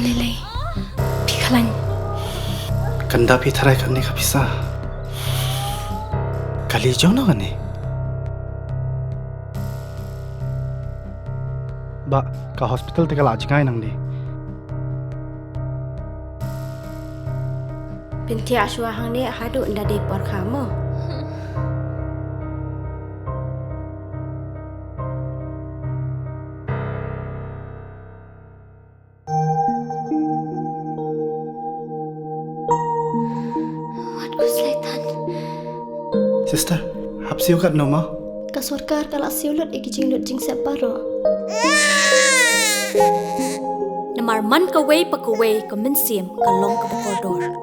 Lele, Pikalan. Kanda pi tharai kan ni kapisa. Kali jauh na kan ni. Ba, ka hospital te kala ajngai nang ni. Binti aswa hang ni hadu nda de por kamu. Sister, hap siu kat no ma? Kasurkar kalau siulut iki jing separo. Namar man kaway pa kaway kaminsim kalong ka koridor.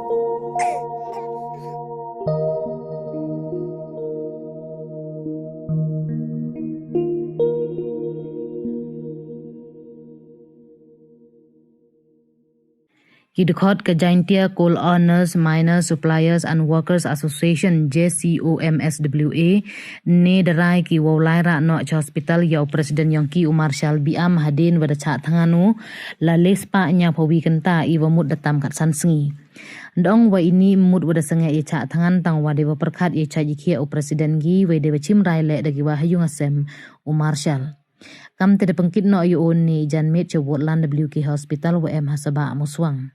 Kidkhot ke Jaintia Coal Owners, Miners, Suppliers and Workers Association JCOMSWA ne darai ki wawlai ra no hospital yau Presiden Yongki Umar Shal Biam hadin wada cha thanganu la lespa nya phawi kanta iwa mud datam kat sansengi dong wa ini mud wada senge ye cha thangan tang wa dewa perkhat ye cha jikhi o Presiden gi we dewa chim rai le dagi wa hayung asem Umar Shal kam te de pengkit no yu on ni janmet che wotland WK Hospital wa em hasaba muswang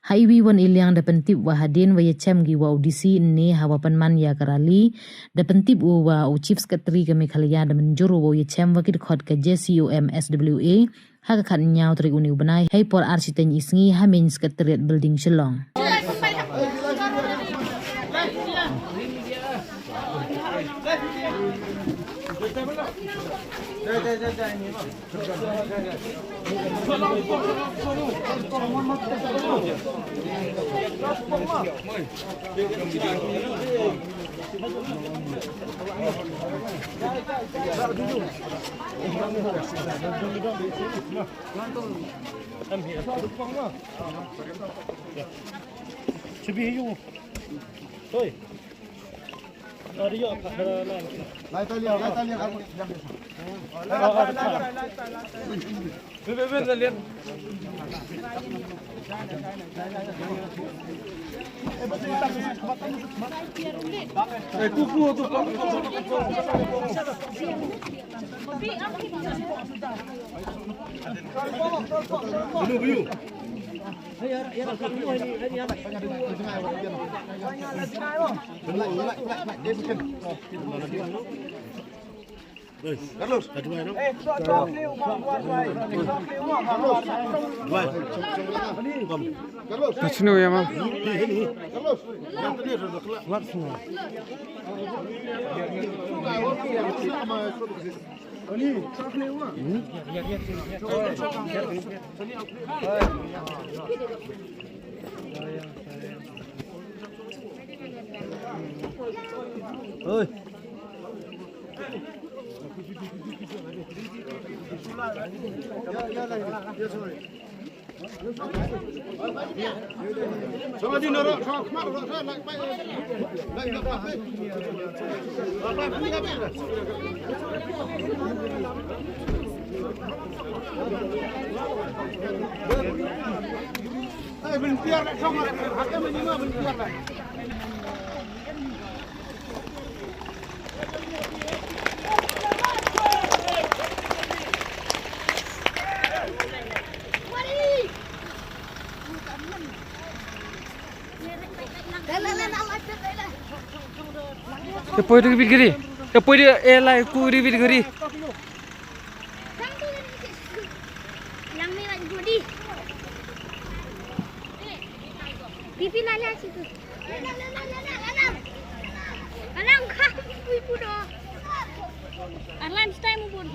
Haiwi wan ilyang da pentip wa hadin wa yachem gi wa audisi ne hawa panman ya karali da pentip wa chief secretary ke mekhalaya da menjuru wa yachem wa kid khot ke JCOM SWA ha ka khan nyaw tri uni banai hai por architect isngi ha main secretariat building Shillong Carlos, Kacinu ya ma. Oi. Sama di nara, sama kemar, Depois de vigri, depois de ela ku di vigri. Yang ni nak judi. Pipi lala situ. Alam kah ibu dah. Alam stay mu pun.